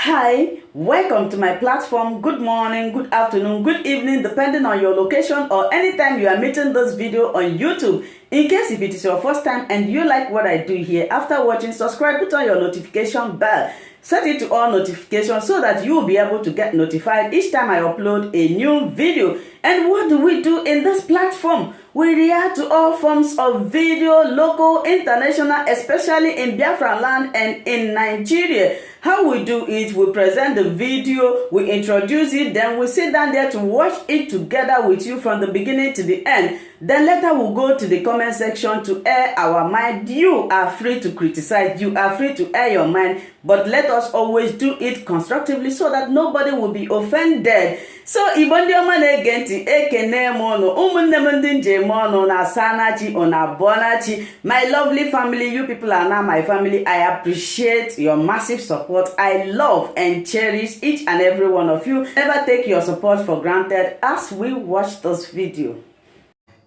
Hi, welcome to my platform. Good morning, good afternoon, good evening, depending on your location or anytime you are meeting this video on YouTube. In case if it is your first time and you like what I do here, after watching, subscribe, put on your notification bell. Set it to all notifications so that you will be able to get notified each time I upload a new video. And what do we do in this platform? We react to all forms of video, local, international, especially in Biafra land and in Nigeria. How we do it, we present the video, we introduce it, then we sit down there to watch it together with you from the beginning to the end. Then later we'll go to the comment section to air our mind. You are free to criticize, you are free to air your mind, but let us always do it constructively so that nobody will be offended. So ibondi omane genti ekene mono umunne mundi njemono na sanachi ona bonachi. My lovely family, you people are now my family. I appreciate your massive support. I love and cherish each and every one of you. Never take your support for granted as we watch this video.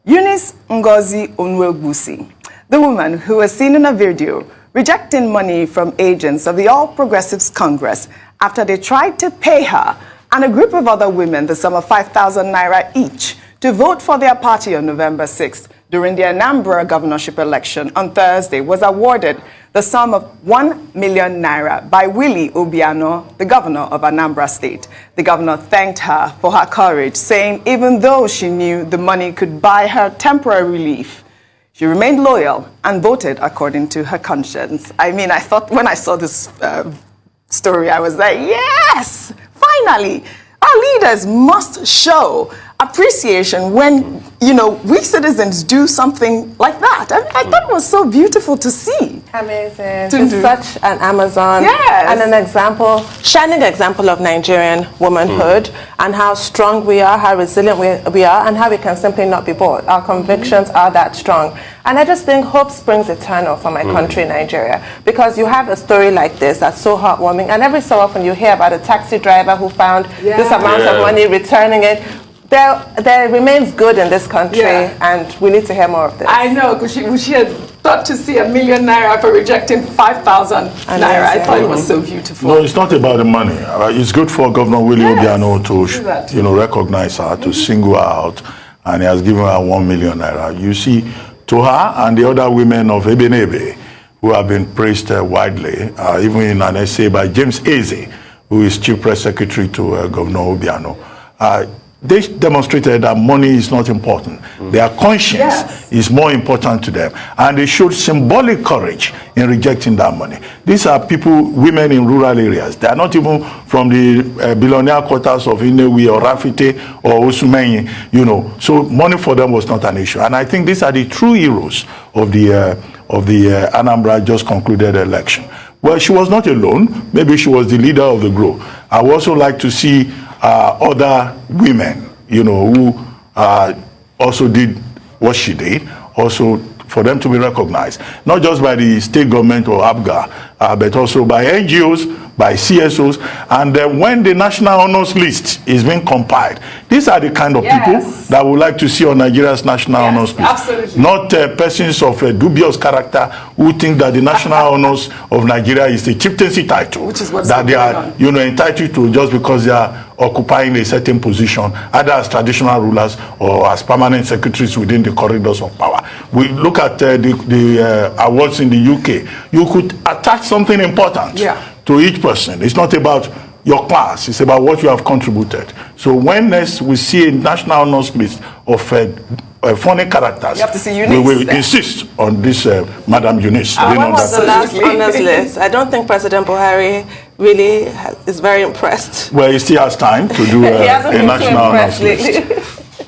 Eunice Ngozi Onwegbusi, the woman who was seen in a video rejecting money from agents of the All Progressives Congress after they tried to pay her and a group of other women the sum of 5,000 naira each to vote for their party on November 6th during the Anambra governorship election on Thursday, was awarded the sum of 1 million naira by Willie Obiano, the governor of Anambra State. The governor thanked her for her courage, saying even though she knew the money could buy her temporary relief, she remained loyal and voted according to her conscience. I mean, I thought when I saw this story, I was like, yes, finally, our leaders must show appreciation when, you know, we citizens do something like that. I thought it was so beautiful to see. Amazing. She's such an Amazon. Yes. And an example, shining example of Nigerian womanhood and how strong we are, how resilient we are, and how we can simply not be bored. Our convictions are that strong. And I just think hope springs eternal for my country, Nigeria, because you have a story like this that's so heartwarming, and every so often you hear about a taxi driver who found this amount of money, returning it. There remains good in this country, and we need to hear more of this. I know, because she had thought to see 1 million naira for rejecting 5,000 naira. I thought it was so beautiful. No, it's not about the money. It's good for Governor Willie Obiano to, you know, recognize her, to single her out, and he has given her 1 million naira. You see, to her and the other women of Ebenebe, who have been praised widely, even in an essay by James Eze, who is Chief Press Secretary to Governor Obiano. They demonstrated that money is not important. Their conscience is more important to them. And they showed symbolic courage in rejecting that money. These are people, women in rural areas. They are not even from the billionaire quarters of Inewi or Rafite or Osumenyi, you know. So money for them was not an issue. And I think these are the true heroes of the Anambra just concluded election. Well, she was not alone. Maybe she was the leader of the group. I would also like to see other women, you know, who also did what she did, also for them to be recognized, not just by the state government or ABGA, but also by NGOs, by CSOs, and when the national honors list is being compiled, these are the kind of people that would like to see on Nigeria's national honors list. Absolutely. Not persons of dubious character who think that the national honors of Nigeria is a chieftaincy title, which is what that they are, you know, entitled to just because they are occupying a certain position, either as traditional rulers or as permanent secretaries within the corridors of power. We look at the awards in the UK. You could attach something important to each person. It's not about your class, it's about what you have contributed. So when next we see a national honors list of funny characters, you have to see Eunice. We will insist on this Madam Eunice. When was the last honors list? I don't think President Buhari really is very impressed. Well, he still has time to do a national honors list.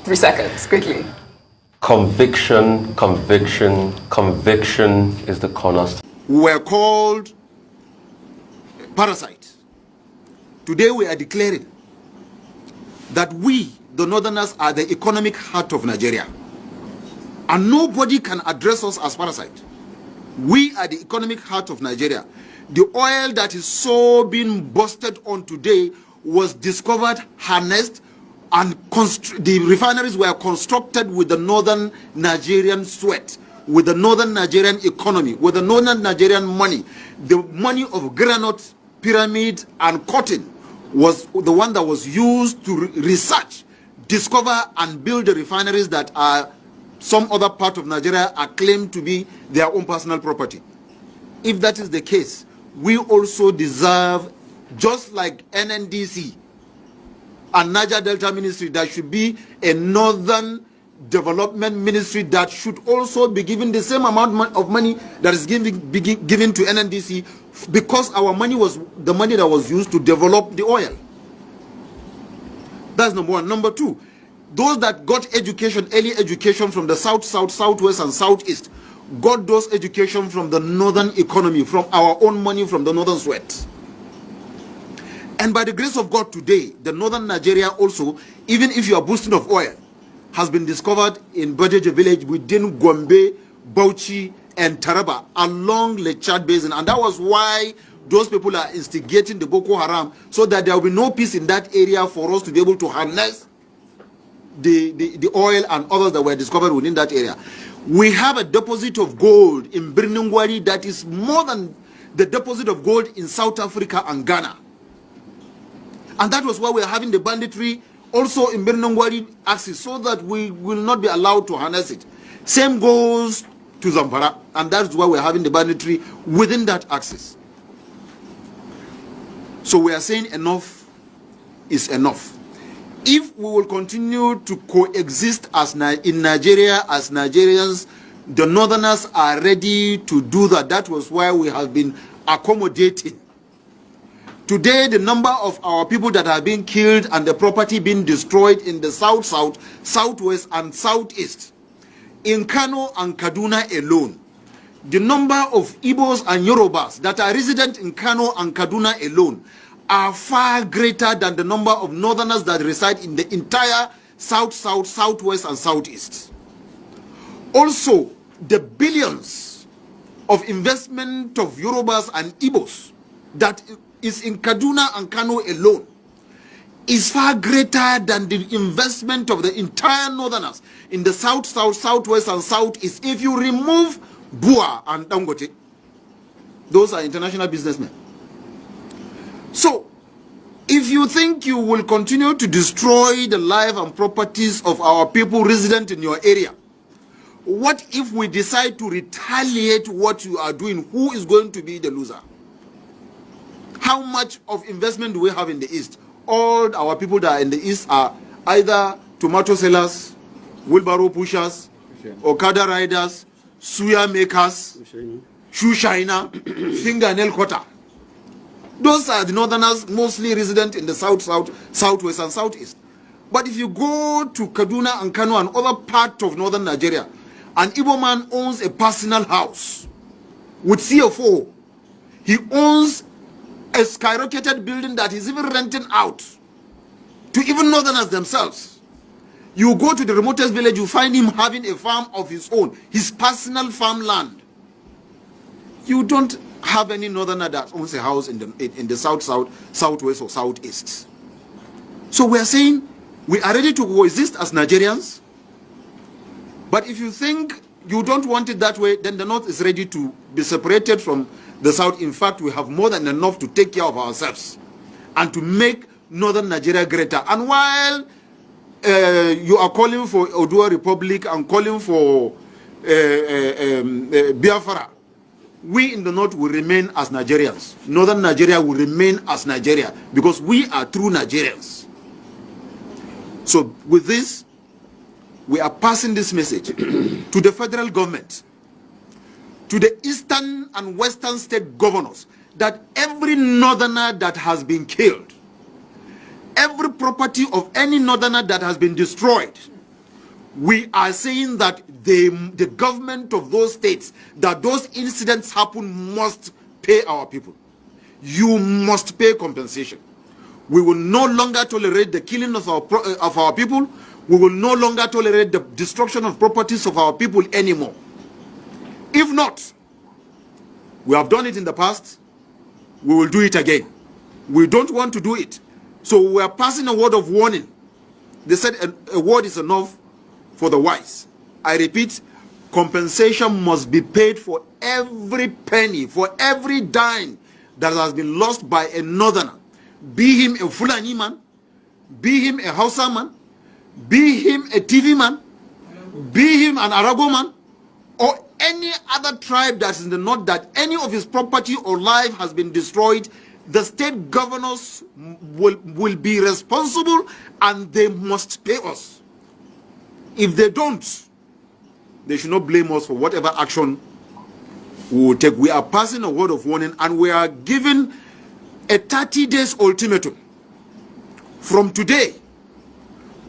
3 seconds, quickly. Conviction, conviction, conviction is the cornerstone. We were called parasites. Today we are declaring that we, the Northerners, are the economic heart of Nigeria. And nobody can address us as parasites. We are the economic heart of Nigeria. The oil that is so being busted on today was discovered, harnessed, and the refineries were constructed with the northern Nigerian sweat, with the northern Nigerian economy, with the northern Nigerian money, the money of granite pyramid, and cotton was the one that was used to research, discover, and build the refineries that are some other part of Nigeria are claimed to be their own personal property. If that is the case, we also deserve, just like NNDC and Niger Delta Ministry, there should be a Northern Development Ministry that should also be given the same amount of money that is given to NNDC, because our money was the money that was used to develop the oil. That's number one. Number two, those that got education, early education from the south, southwest, and southeast, got those education from the northern economy, from our own money, from the northern sweat. And by the grace of God today, the northern Nigeria also, even if you are boosting of oil, has been discovered in Bajeje village within Gombe, Bauchi, and Taraba along Lake Chad Basin. And that was why those people are instigating the Boko Haram, so that there will be no peace in that area for us to be able to harness the oil and others that were discovered within that area. We have a deposit of gold in Birnin Gwari that is more than the deposit of gold in South Africa and Ghana. And that was why we are having the banditry also in Birnin Gwari axis, so that we will not be allowed to harness it. Same goes to Zamfara, and that's why we're having the banditry within that axis. So we are saying enough is enough. If we will continue to coexist as in Nigeria as Nigerians, the Northerners are ready to do that. That was why we have been accommodating. Today, the number of our people that are being killed and the property being destroyed in the south, southwest, and southeast, in Kano and Kaduna alone, the number of Igbos and Yorubas that are resident in Kano and Kaduna alone are far greater than the number of Northerners that reside in the entire south, southwest, and southeast. Also, the billions of investment of Yorubas and Igbos that is in Kaduna and Kano alone is far greater than the investment of the entire Northerners in the south, southwest, and southeast. If you remove Bua and Dangote, those are international businessmen. So, if you think you will continue to destroy the life and properties of our people resident in your area, what if we decide to retaliate what you are doing? Who is going to be the loser? How much of investment do we have in the East? All our people that are in the East are either tomato sellers, wheelbarrow pushers, Okada riders, suya makers, shoe shiner, fingernail cutter. Those are the Northerners mostly resident in the south, southwest, and southeast. But if you go to Kaduna and Kano and other parts of northern Nigeria, an Igbo man owns a personal house with CFO. He owns a skyrocketed building that he's even renting out to even Northerners themselves. You go to the remotest village, you find him having a farm of his own, his personal farmland. You don't have any Northerner that owns a house in the south, southwest, or southeast. So we are saying we are ready to coexist as Nigerians. But if you think you don't want it that way, then the North is ready to be separated from the South. In fact, we have more than enough to take care of ourselves and to make Northern Nigeria greater. And while you are calling for Oduduwa Republic and calling for Biafra, we in the North will remain as Nigerians. Northern Nigeria will remain as Nigeria, because we are true Nigerians. So with this, we are passing this message to the federal government, to the eastern and western state governors, that every Northerner that has been killed, every property of any Northerner that has been destroyed, we are saying that the government of those states, that those incidents happen, must pay our people. You must pay compensation. We will no longer tolerate the killing of our people. We will no longer tolerate the destruction of properties of our people anymore. If not, we have done it in the past, we will do it again. We don't want to do it. So we are passing a word of warning. They said a word is enough for the wise. I repeat, compensation must be paid for every penny, for every dime that has been lost by a northerner, be him a Fulani man, be him a Hausa man, be him a TV man, be him an Arago man, or any other tribe that's in the north, that any of his property or life has been destroyed, the state governors will be responsible and they must pay us. If they don't, they should not blame us for whatever action we will take. We are passing a word of warning and we are giving a 30 days ultimatum. From today,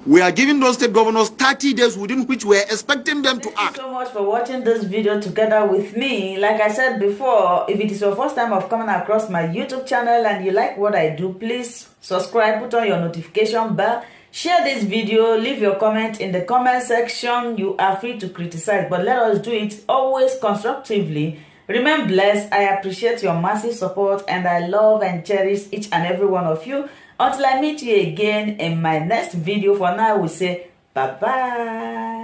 we are giving those state governors 30 days within which we are expecting them to act. Thank you so much for watching this video together with me. Like I said before, if it is your first time of coming across my YouTube channel and you like what I do, please subscribe, put on your notification bell, share this video, leave your comment in the comment section. You are free to criticize, but let us do it always constructively. Remain blessed. I appreciate your massive support and I love and cherish each and every one of you. Until I meet you again in my next video, for now we say bye-bye.